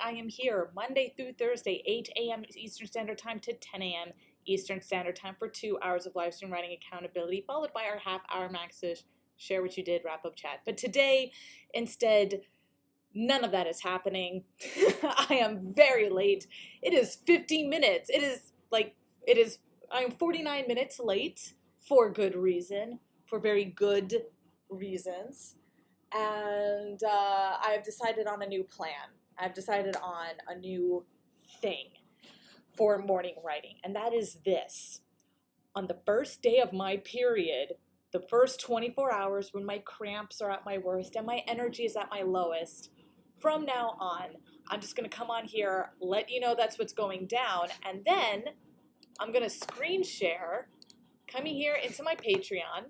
I am here Monday through Thursday, 8 a.m. Eastern Standard Time to 10 a.m. Eastern Standard Time for 2 hours of live stream writing accountability, followed by our half-hour Maxish share what you did wrap-up chat. But today, instead, none of that is happening. I am very late. It is 15 minutes. I am 49 minutes late for good reason, for very good reasons. And I have decided on a new plan. I've decided on a new thing for morning writing, and that is this. On the first day of my period, the first 24 hours when my cramps are at my worst and my energy is at my lowest, from now on, I'm just going to come on here, let you know that's what's going down, and then I'm going to screen share, coming here into my Patreon,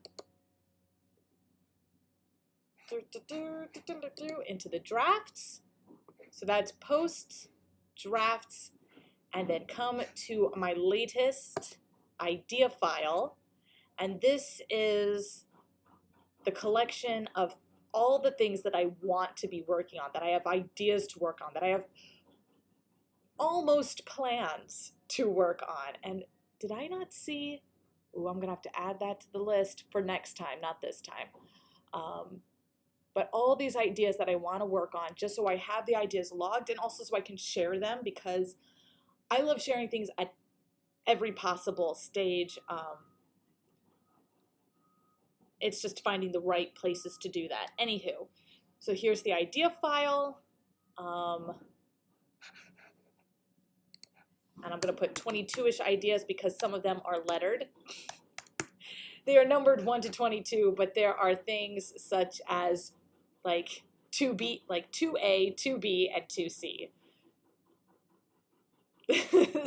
into the drafts. So that's posts, drafts, and then come to my latest idea file. And this is the collection of all the things that I want to be working on, that I have ideas to work on, that I have almost plans to work on. And did I not see? Ooh, I'm going to have to add that to the list for next time, not this time. But all these ideas that I want to work on, just so I have the ideas logged and also so I can share them, because I love sharing things at every possible stage. It's just finding the right places to do that. Anywho, so here's the idea file. And I'm going to put 22-ish ideas because some of them are lettered. They are numbered 1 to 22, but there are things such as like 2B, like 2A, 2B, and 2C.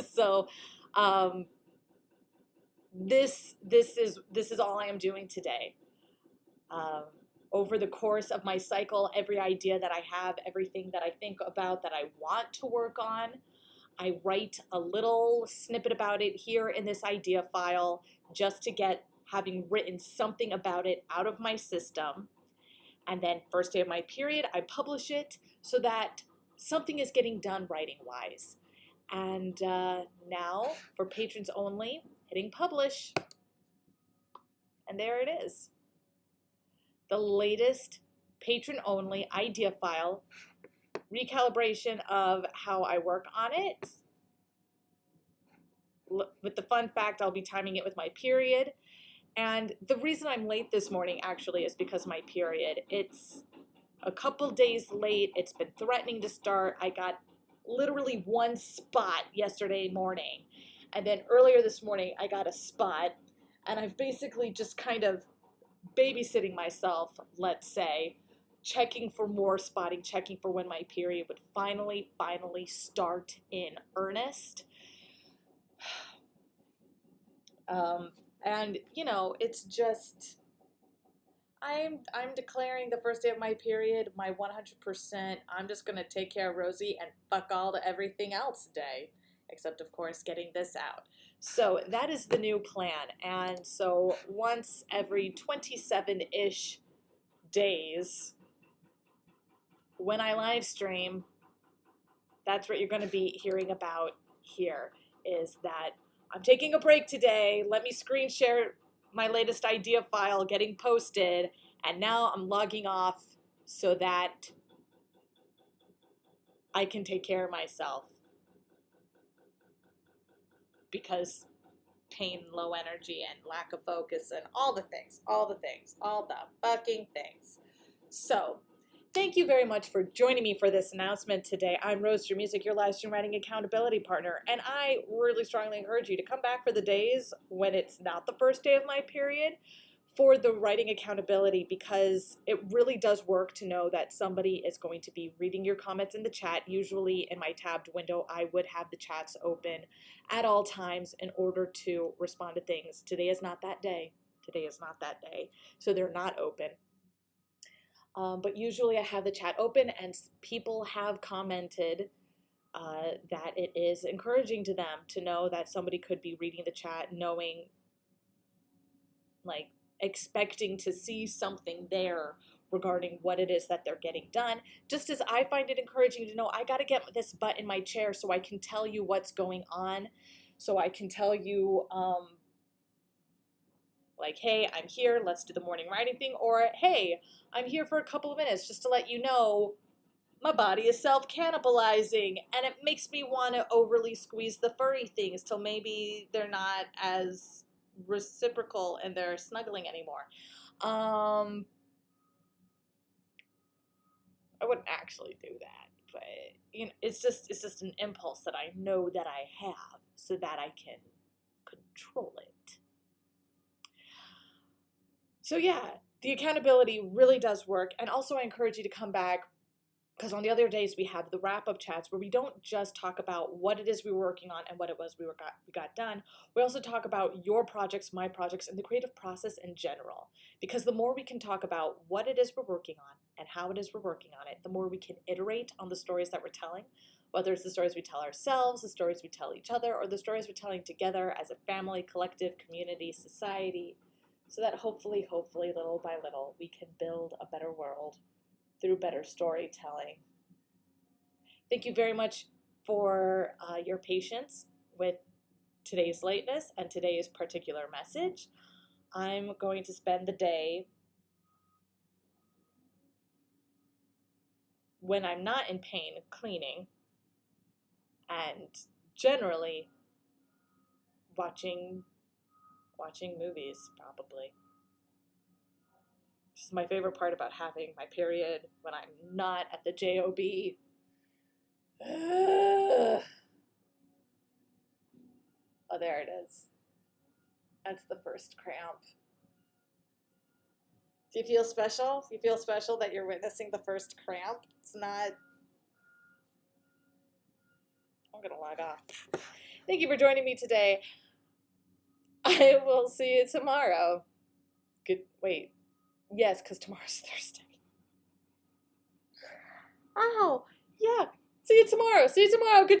So this is all I am doing today. Over the course of my cycle, every idea that I have, everything that I think about that I want to work on, I write a little snippet about it here in this idea file, just to get having written something about it out of my system. And then first day of my period, I publish it so that something is getting done writing-wise. And now, for patrons only, hitting publish. And there it is. The latest patron-only idea file, recalibration of how I work on it. With the fun fact, I'll be timing it with my period. And the reason I'm late this morning actually is because of my period. It's a couple days late. It's been threatening to start. I got literally one spot yesterday morning. And then earlier this morning, I got a spot. And I've basically just kind of babysitting myself, let's say, checking for more spotting, checking for when my period would finally start in earnest. And you know, it's just, I'm declaring the first day of my period my 100%. I'm just gonna take care of Rosie and fuck all to everything else day, except of course getting this out. So that is the new plan. And so once every 27-ish days, when I live stream, that's what you're going to be hearing about here, is that I'm taking a break today. Let me screen share my latest idea file getting posted, and now I'm logging off so that I can take care of myself, because pain, low energy, and lack of focus, and all the fucking things. So thank you very much for joining me for this announcement today. I'm Rose Your Music, your live stream writing accountability partner, and I really strongly encourage you to come back for the days when it's not the first day of my period for the writing accountability, because it really does work to know that somebody is going to be reading your comments in the chat. Usually in my tabbed window, I would have the chats open at all times in order to respond to things. Today is not that day. So they're not open. But usually I have the chat open, and people have commented that it is encouraging to them to know that somebody could be reading the chat, knowing, like, expecting to see something there regarding what it is that they're getting done. Just as I find it encouraging to know I got to get this butt in my chair so I can tell you what's going on, so I can tell you, like, hey, I'm here, let's do the morning writing thing, or hey, I'm here for a couple of minutes just to let you know my body is self-cannibalizing, and it makes me want to overly squeeze the furry things till maybe they're not as reciprocal and they're snuggling anymore. I wouldn't actually do that, but you know, it's just an impulse that I know that I have so that I can control it. So yeah, the accountability really does work. And also I encourage you to come back, because on the other days we have the wrap-up chats where we don't just talk about what it is we were working on and what it was we got done. We also talk about your projects, my projects, and the creative process in general. Because the more we can talk about what it is we're working on and how it is we're working on it, the more we can iterate on the stories that we're telling, whether it's the stories we tell ourselves, the stories we tell each other, or the stories we're telling together as a family, collective, community, society, so that hopefully, little by little, we can build a better world through better storytelling. Thank you very much for your patience with today's lateness and today's particular message. I'm going to spend the day, when I'm not in pain, cleaning, and generally watching movies, probably. This is my favorite part about having my period, when I'm not at the job. Oh, there it is. That's the first cramp. Do you feel special? Do you feel special that you're witnessing the first cramp? It's not... I'm gonna log off. Thank you for joining me today. I will see you tomorrow. Wait. Yes, because tomorrow's Thursday. Ow! Yeah. See you tomorrow. Good